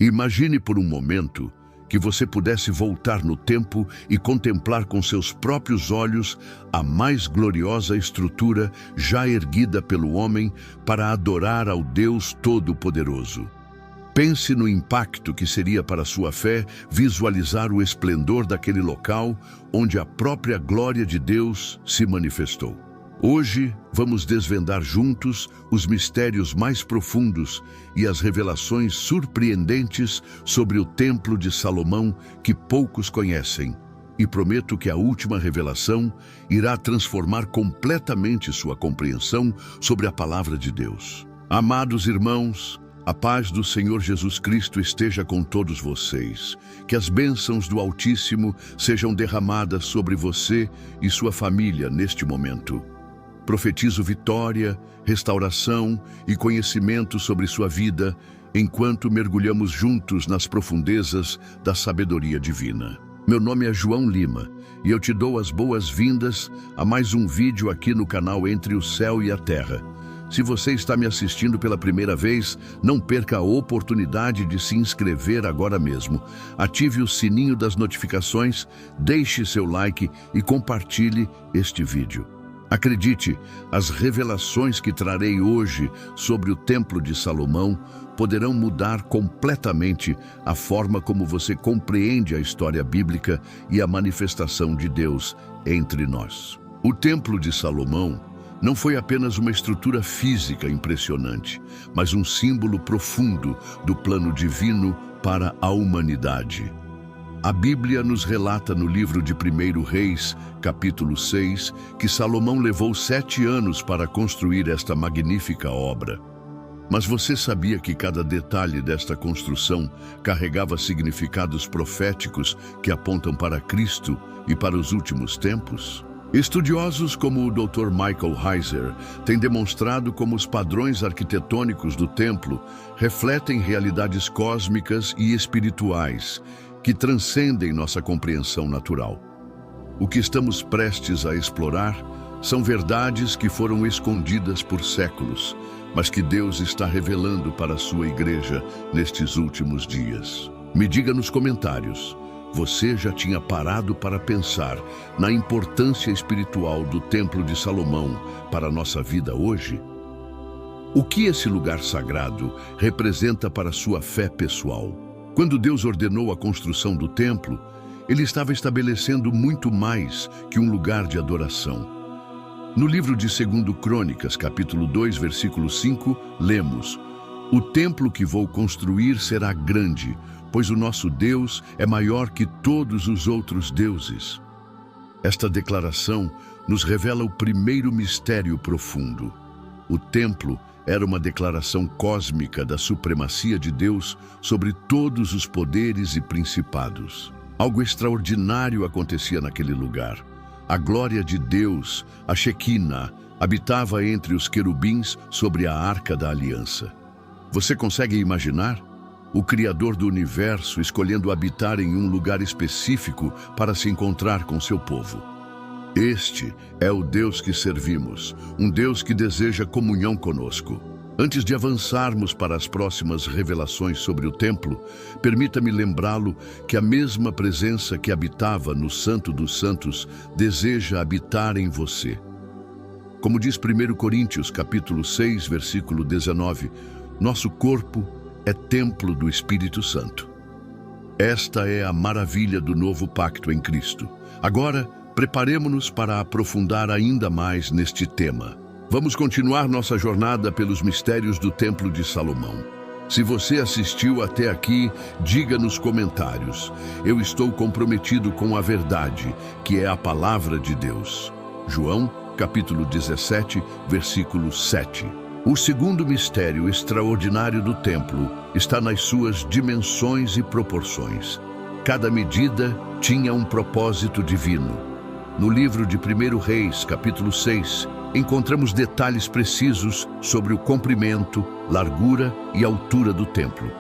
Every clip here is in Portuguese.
Imagine por um momento que você pudesse voltar no tempo e contemplar com seus próprios olhos a mais gloriosa estrutura já erguida pelo homem para adorar ao Deus Todo-Poderoso. Pense no impacto que seria para sua fé visualizar o esplendor daquele local onde a própria glória de Deus se manifestou. Hoje, vamos desvendar juntos os mistérios mais profundos e as revelações surpreendentes sobre o Templo de Salomão que poucos conhecem. E prometo que a última revelação irá transformar completamente sua compreensão sobre a palavra de Deus. Amados irmãos, a paz do Senhor Jesus Cristo esteja com todos vocês. Que as bênçãos do Altíssimo sejam derramadas sobre você e sua família neste momento. Profetizo vitória, restauração e conhecimento sobre sua vida enquanto mergulhamos juntos nas profundezas da sabedoria divina. Meu nome é João Lima e eu te dou as boas-vindas a mais um vídeo aqui no canal Entre o Céu e a Terra. Se você está me assistindo pela primeira vez, não perca a oportunidade de se inscrever agora mesmo. Ative o sininho das notificações, deixe seu like e compartilhe este vídeo. Acredite, as revelações que trarei hoje sobre o Templo de Salomão poderão mudar completamente a forma como você compreende a história bíblica e a manifestação de Deus entre nós. O Templo de Salomão não foi apenas uma estrutura física impressionante, mas um símbolo profundo do plano divino para a humanidade. A Bíblia nos relata no livro de 1 Reis, capítulo 6, que Salomão levou 7 anos para construir esta magnífica obra. Mas você sabia que cada detalhe desta construção carregava significados proféticos que apontam para Cristo e para os últimos tempos? Estudiosos como o Dr. Michael Heiser têm demonstrado como os padrões arquitetônicos do templo refletem realidades cósmicas e espirituais que transcendem nossa compreensão natural. O que estamos prestes a explorar são verdades que foram escondidas por séculos, mas que Deus está revelando para a sua igreja nestes últimos dias. Me diga nos comentários, você já tinha parado para pensar na importância espiritual do Templo de Salomão para a nossa vida hoje? O que esse lugar sagrado representa para a sua fé pessoal? Quando Deus ordenou a construção do templo, Ele estava estabelecendo muito mais que um lugar de adoração. No livro de 2 Crônicas, capítulo 2, versículo 5, lemos: "O templo que vou construir será grande, pois o nosso Deus é maior que todos os outros deuses." Esta declaração nos revela o primeiro mistério profundo. O templo era uma declaração cósmica da supremacia de Deus sobre todos os poderes e principados. Algo extraordinário acontecia naquele lugar. A glória de Deus, a Shequina, habitava entre os querubins sobre a Arca da Aliança. Você consegue imaginar? O Criador do Universo escolhendo habitar em um lugar específico para se encontrar com seu povo. Este é o Deus que servimos, um Deus que deseja comunhão conosco. Antes de avançarmos para as próximas revelações sobre o templo, permita-me lembrá-lo que a mesma presença que habitava no Santo dos Santos deseja habitar em você. Como diz 1 Coríntios, capítulo 6, versículo 19, nosso corpo é templo do Espírito Santo. Esta é a maravilha do novo pacto em Cristo. Agora, preparemo-nos para aprofundar ainda mais neste tema. Vamos continuar nossa jornada pelos mistérios do Templo de Salomão. Se você assistiu até aqui, diga nos comentários: eu estou comprometido com a verdade, que é a palavra de Deus. João, capítulo 17, versículo 7. O segundo mistério extraordinário do templo está nas suas dimensões e proporções. Cada medida tinha um propósito divino. No livro de 1 Reis, capítulo 6, encontramos detalhes precisos sobre o comprimento, largura e altura do templo.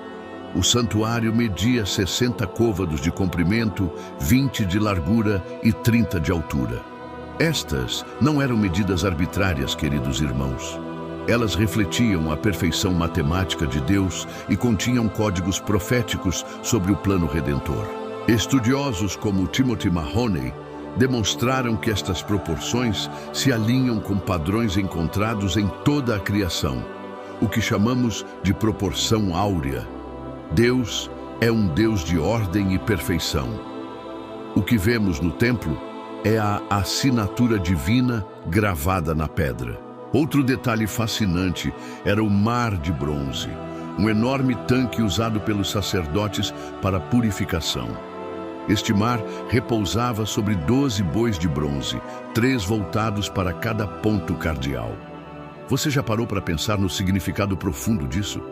O santuário media 60 côvados de comprimento, 20 de largura e 30 de altura. Estas não eram medidas arbitrárias, queridos irmãos. Elas refletiam a perfeição matemática de Deus e continham códigos proféticos sobre o plano redentor. Estudiosos como Timothy Mahoney demonstraram que estas proporções se alinham com padrões encontrados em toda a criação, o que chamamos de proporção áurea. Deus é um Deus de ordem e perfeição. O que vemos no templo é a assinatura divina gravada na pedra. Outro detalhe fascinante era o mar de bronze, um enorme tanque usado pelos sacerdotes para purificação. Este mar repousava sobre 12 bois de bronze, 3 voltados para cada ponto cardeal. Você já parou para pensar no significado profundo disso?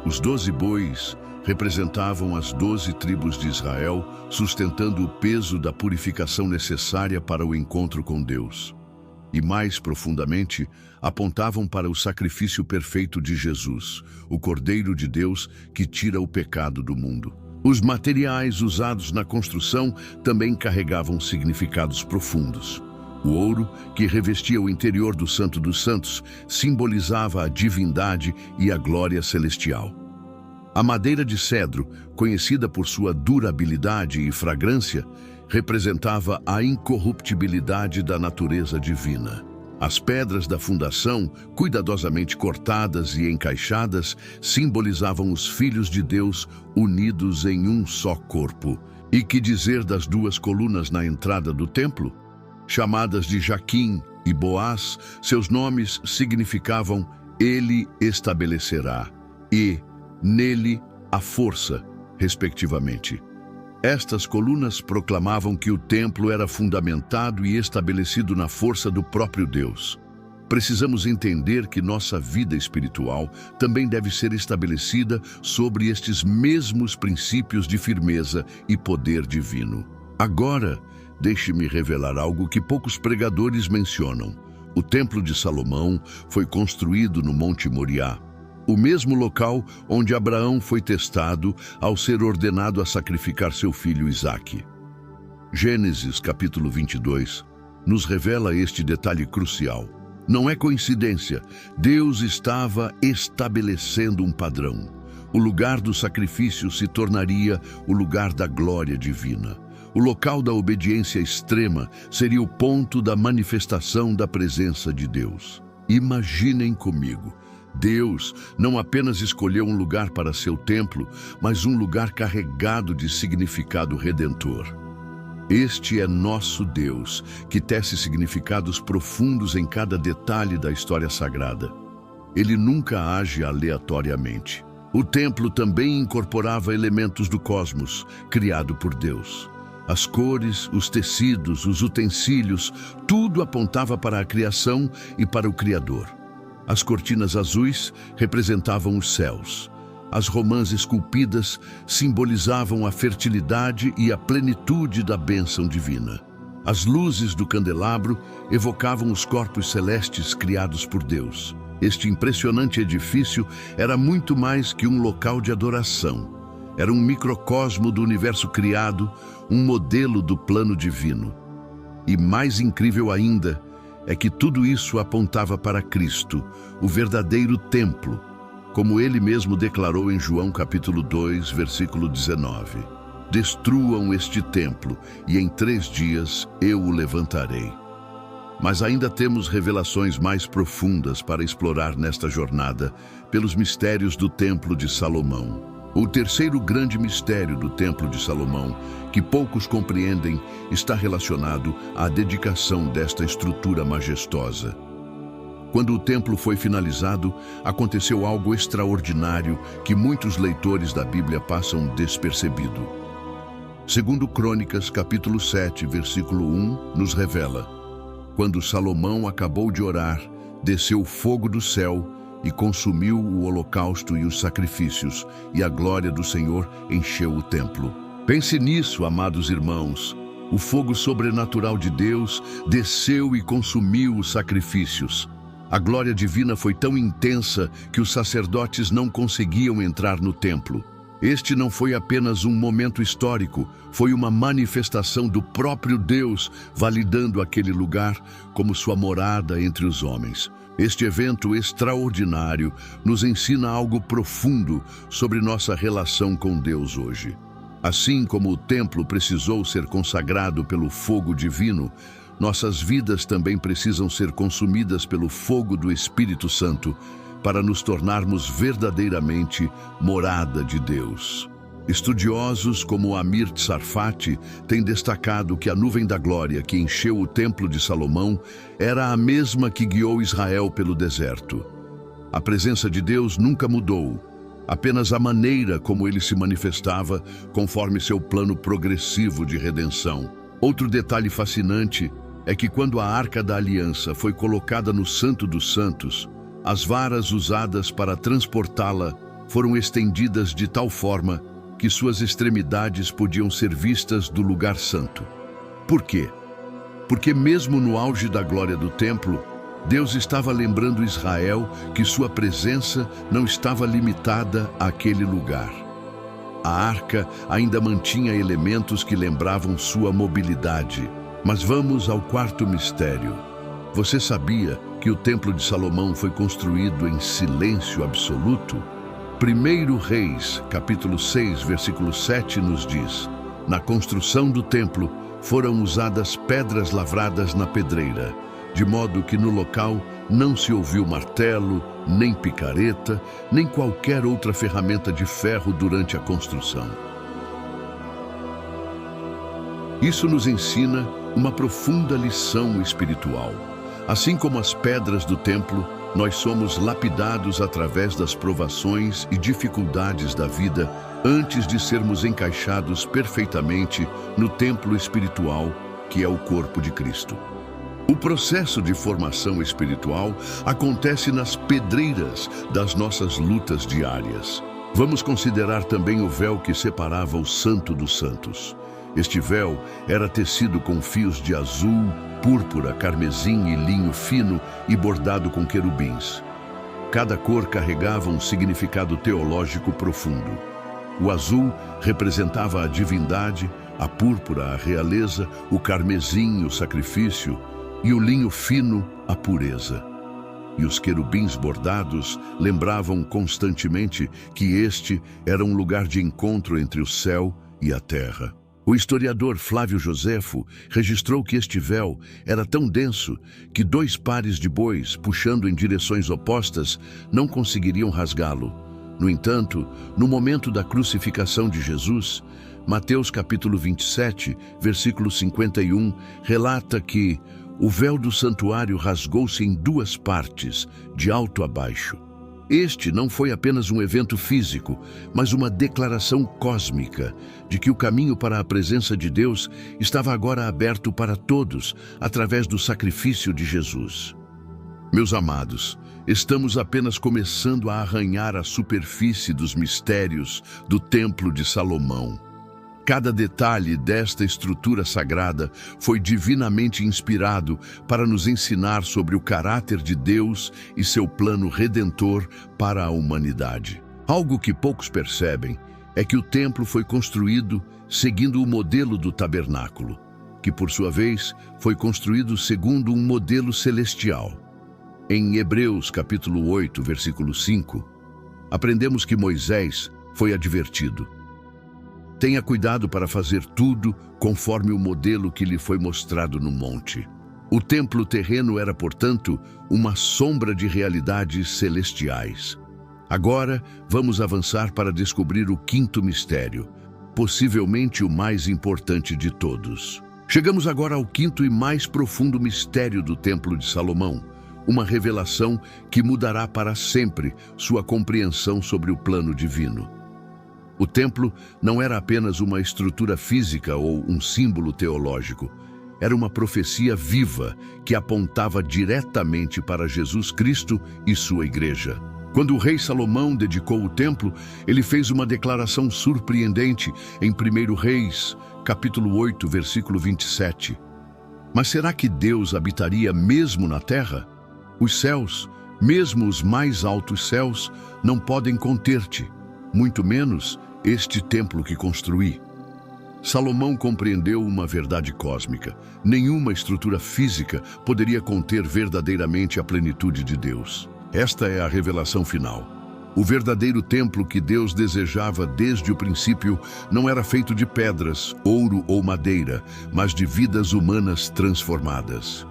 Os 12 bois representavam as 12 tribos de Israel, sustentando o peso da purificação necessária para o encontro com Deus. E mais profundamente, apontavam para o sacrifício perfeito de Jesus, o Cordeiro de Deus que tira o pecado do mundo. Os materiais usados na construção também carregavam significados profundos. O ouro, que revestia o interior do Santo dos Santos, simbolizava a divindade e a glória celestial. A madeira de cedro, conhecida por sua durabilidade e fragrância, representava a incorruptibilidade da natureza divina. As pedras da fundação, cuidadosamente cortadas e encaixadas, simbolizavam os filhos de Deus unidos em um só corpo. E que dizer das 2 colunas na entrada do templo? Chamadas de Jaquim e Boaz, seus nomes significavam Ele estabelecerá e Nele a força, respectivamente. Estas colunas proclamavam que o templo era fundamentado e estabelecido na força do próprio Deus. Precisamos entender que nossa vida espiritual também deve ser estabelecida sobre estes mesmos princípios de firmeza e poder divino. Agora, deixe-me revelar algo que poucos pregadores mencionam. O Templo de Salomão foi construído no Monte Moriá, o mesmo local onde Abraão foi testado ao ser ordenado a sacrificar seu filho Isaque. Gênesis capítulo 22 nos revela este detalhe crucial. Não é coincidência, Deus estava estabelecendo um padrão. O lugar do sacrifício se tornaria o lugar da glória divina. O local da obediência extrema seria o ponto da manifestação da presença de Deus. Imaginem comigo. Deus não apenas escolheu um lugar para seu templo, mas um lugar carregado de significado redentor. Este é nosso Deus, que tece significados profundos em cada detalhe da história sagrada. Ele nunca age aleatoriamente. O templo também incorporava elementos do cosmos, criado por Deus. As cores, os tecidos, os utensílios, tudo apontava para a criação e para o Criador. As cortinas azuis representavam os céus. As romãs esculpidas simbolizavam a fertilidade e a plenitude da bênção divina. As luzes do candelabro evocavam os corpos celestes criados por Deus. Este impressionante edifício era muito mais que um local de adoração. Era um microcosmo do universo criado, um modelo do plano divino. E mais incrível ainda, é que tudo isso apontava para Cristo, o verdadeiro templo, como ele mesmo declarou em João capítulo 2, versículo 19. Destruam este templo, e em 3 dias eu o levantarei. Mas ainda temos revelações mais profundas para explorar nesta jornada, pelos mistérios do Templo de Salomão. O terceiro grande mistério do Templo de Salomão, que poucos compreendem, está relacionado à dedicação desta estrutura majestosa. Quando o templo foi finalizado, aconteceu algo extraordinário que muitos leitores da Bíblia passam despercebido. Segundo Crônicas, capítulo 7, versículo 1, nos revela: quando Salomão acabou de orar, desceu fogo do céu e consumiu o holocausto e os sacrifícios, e a glória do Senhor encheu o templo. Pense nisso, amados irmãos. O fogo sobrenatural de Deus desceu e consumiu os sacrifícios. A glória divina foi tão intensa que os sacerdotes não conseguiam entrar no templo. Este não foi apenas um momento histórico, foi uma manifestação do próprio Deus, validando aquele lugar como sua morada entre os homens. Este evento extraordinário nos ensina algo profundo sobre nossa relação com Deus hoje. Assim como o templo precisou ser consagrado pelo fogo divino, nossas vidas também precisam ser consumidas pelo fogo do Espírito Santo para nos tornarmos verdadeiramente morada de Deus. Estudiosos como Amir Tsarfati têm destacado que a nuvem da glória que encheu o Templo de Salomão era a mesma que guiou Israel pelo deserto. A presença de Deus nunca mudou, apenas a maneira como ele se manifestava conforme seu plano progressivo de redenção. Outro detalhe fascinante é que quando a Arca da Aliança foi colocada no Santo dos Santos, as varas usadas para transportá-la foram estendidas de tal forma que suas extremidades podiam ser vistas do lugar santo. Por quê? Porque mesmo no auge da glória do templo, Deus estava lembrando Israel que sua presença não estava limitada àquele lugar. A arca ainda mantinha elementos que lembravam sua mobilidade. Mas vamos ao quarto mistério. Você sabia que o Templo de Salomão foi construído em silêncio absoluto? 1 Reis, capítulo 6, versículo 7 nos diz: na construção do templo foram usadas pedras lavradas na pedreira, de modo que no local não se ouviu martelo, nem picareta, nem qualquer outra ferramenta de ferro durante a construção. Isso nos ensina uma profunda lição espiritual. Assim como as pedras do templo, nós somos lapidados através das provações e dificuldades da vida antes de sermos encaixados perfeitamente no templo espiritual, que é o corpo de Cristo. O processo de formação espiritual acontece nas pedreiras das nossas lutas diárias. Vamos considerar também o véu que separava o Santo dos Santos. Este véu era tecido com fios de azul, púrpura, carmesim e linho fino e bordado com querubins. Cada cor carregava um significado teológico profundo. O azul representava a divindade, a púrpura, a realeza, o carmesim, o sacrifício, e o linho fino, a pureza. E os querubins bordados lembravam constantemente que este era um lugar de encontro entre o céu e a terra. O historiador Flávio Joséfo registrou que este véu era tão denso que 2 pares de bois, puxando em direções opostas, não conseguiriam rasgá-lo. No entanto, no momento da crucificação de Jesus, Mateus capítulo 27, versículo 51, relata que o véu do santuário rasgou-se em 2 partes, de alto a baixo. Este não foi apenas um evento físico, mas uma declaração cósmica de que o caminho para a presença de Deus estava agora aberto para todos, através do sacrifício de Jesus. Meus amados, estamos apenas começando a arranhar a superfície dos mistérios do Templo de Salomão. Cada detalhe desta estrutura sagrada foi divinamente inspirado para nos ensinar sobre o caráter de Deus e seu plano redentor para a humanidade. Algo que poucos percebem é que o templo foi construído seguindo o modelo do tabernáculo, que por sua vez foi construído segundo um modelo celestial. Em Hebreus capítulo 8, versículo 5, aprendemos que Moisés foi advertido: tenha cuidado para fazer tudo conforme o modelo que lhe foi mostrado no monte. O templo terreno era, portanto, uma sombra de realidades celestiais. Agora, vamos avançar para descobrir o quinto mistério, possivelmente o mais importante de todos. Chegamos agora ao quinto e mais profundo mistério do Templo de Salomão, uma revelação que mudará para sempre sua compreensão sobre o plano divino. O templo não era apenas uma estrutura física ou um símbolo teológico. Era uma profecia viva que apontava diretamente para Jesus Cristo e sua igreja. Quando o rei Salomão dedicou o templo, ele fez uma declaração surpreendente em 1 Reis, capítulo 8, versículo 27. Mas será que Deus habitaria mesmo na terra? Os céus, mesmo os mais altos céus, não podem conter-te, muito menos este templo que construí. Salomão compreendeu uma verdade cósmica. Nenhuma estrutura física poderia conter verdadeiramente a plenitude de Deus. Esta é a revelação final. O verdadeiro templo que Deus desejava desde o princípio não era feito de pedras, ouro ou madeira, mas de vidas humanas transformadas.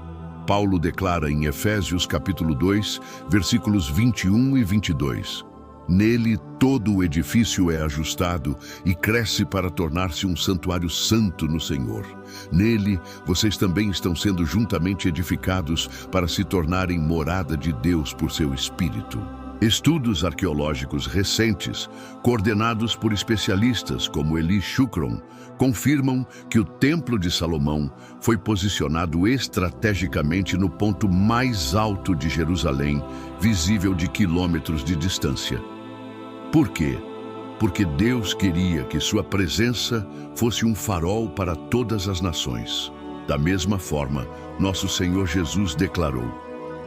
Paulo declara em Efésios capítulo 2, versículos 21 e 22. Nele todo o edifício é ajustado e cresce para tornar-se um santuário santo no Senhor. Nele vocês também estão sendo juntamente edificados para se tornarem morada de Deus por seu Espírito. Estudos arqueológicos recentes, coordenados por especialistas como Eli Shukron, confirmam que o Templo de Salomão foi posicionado estrategicamente no ponto mais alto de Jerusalém, visível de quilômetros de distância. Por quê? Porque Deus queria que sua presença fosse um farol para todas as nações. Da mesma forma, nosso Senhor Jesus declarou: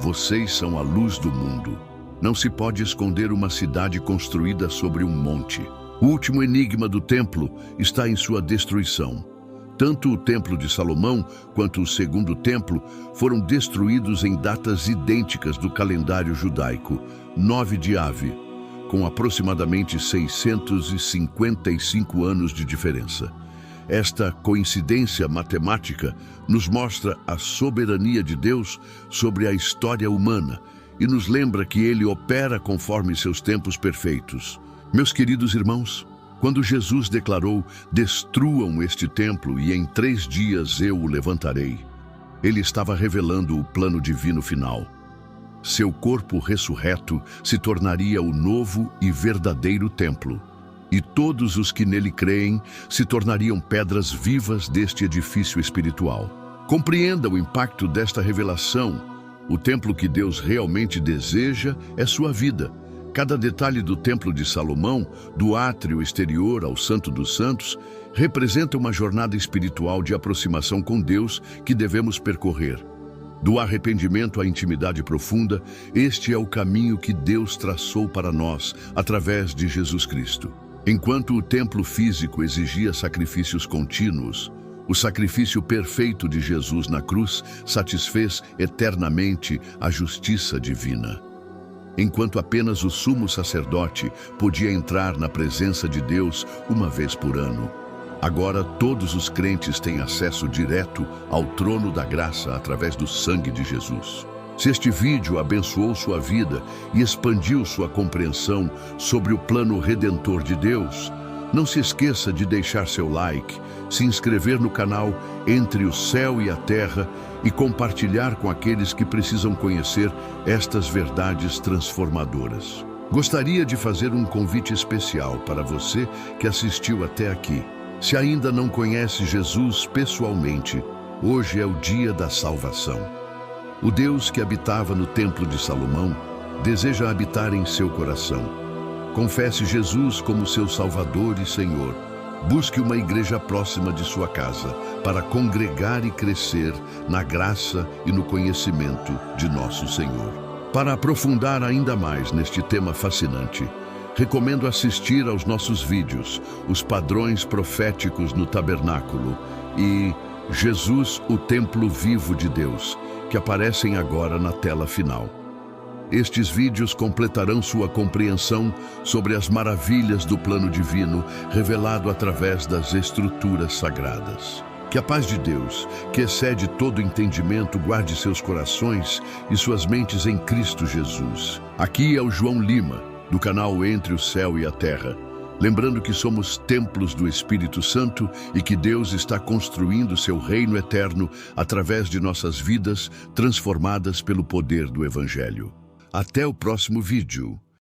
"Vocês são a luz do mundo." Não se pode esconder uma cidade construída sobre um monte. O último enigma do templo está em sua destruição. Tanto o Templo de Salomão quanto o segundo templo foram destruídos em datas idênticas do calendário judaico, 9 de Ave, com aproximadamente 655 anos de diferença. Esta coincidência matemática nos mostra a soberania de Deus sobre a história humana e nos lembra que Ele opera conforme seus tempos perfeitos. Meus queridos irmãos, quando Jesus declarou: "Destruam este templo e em 3 dias eu o levantarei", Ele estava revelando o plano divino final. Seu corpo ressurreto se tornaria o novo e verdadeiro templo, e todos os que nele creem se tornariam pedras vivas deste edifício espiritual. Compreenda o impacto desta revelação. O templo que Deus realmente deseja é sua vida. Cada detalhe do Templo de Salomão, do átrio exterior ao Santo dos Santos, representa uma jornada espiritual de aproximação com Deus que devemos percorrer. Do arrependimento à intimidade profunda, este é o caminho que Deus traçou para nós, através de Jesus Cristo. Enquanto o templo físico exigia sacrifícios contínuos, o sacrifício perfeito de Jesus na cruz satisfez eternamente a justiça divina. Enquanto apenas o sumo sacerdote podia entrar na presença de Deus uma vez por ano, agora todos os crentes têm acesso direto ao trono da graça através do sangue de Jesus. Se este vídeo abençoou sua vida e expandiu sua compreensão sobre o plano redentor de Deus, não se esqueça de deixar seu like, se inscrever no canal Entre o Céu e a Terra e compartilhar com aqueles que precisam conhecer estas verdades transformadoras. Gostaria de fazer um convite especial para você que assistiu até aqui. Se ainda não conhece Jesus pessoalmente, hoje é o dia da salvação. O Deus que habitava no Templo de Salomão deseja habitar em seu coração. Confesse Jesus como seu Salvador e Senhor. Busque uma igreja próxima de sua casa para congregar e crescer na graça e no conhecimento de nosso Senhor. Para aprofundar ainda mais neste tema fascinante, recomendo assistir aos nossos vídeos, Os Padrões Proféticos no Tabernáculo e Jesus, o Templo Vivo de Deus, que aparecem agora na tela final. Estes vídeos completarão sua compreensão sobre as maravilhas do plano divino revelado através das estruturas sagradas. Que a paz de Deus, que excede todo entendimento, guarde seus corações e suas mentes em Cristo Jesus. Aqui é o João Lima, do canal Entre o Céu e a Terra. Lembrando que somos templos do Espírito Santo e que Deus está construindo seu reino eterno através de nossas vidas transformadas pelo poder do Evangelho. Até o próximo vídeo.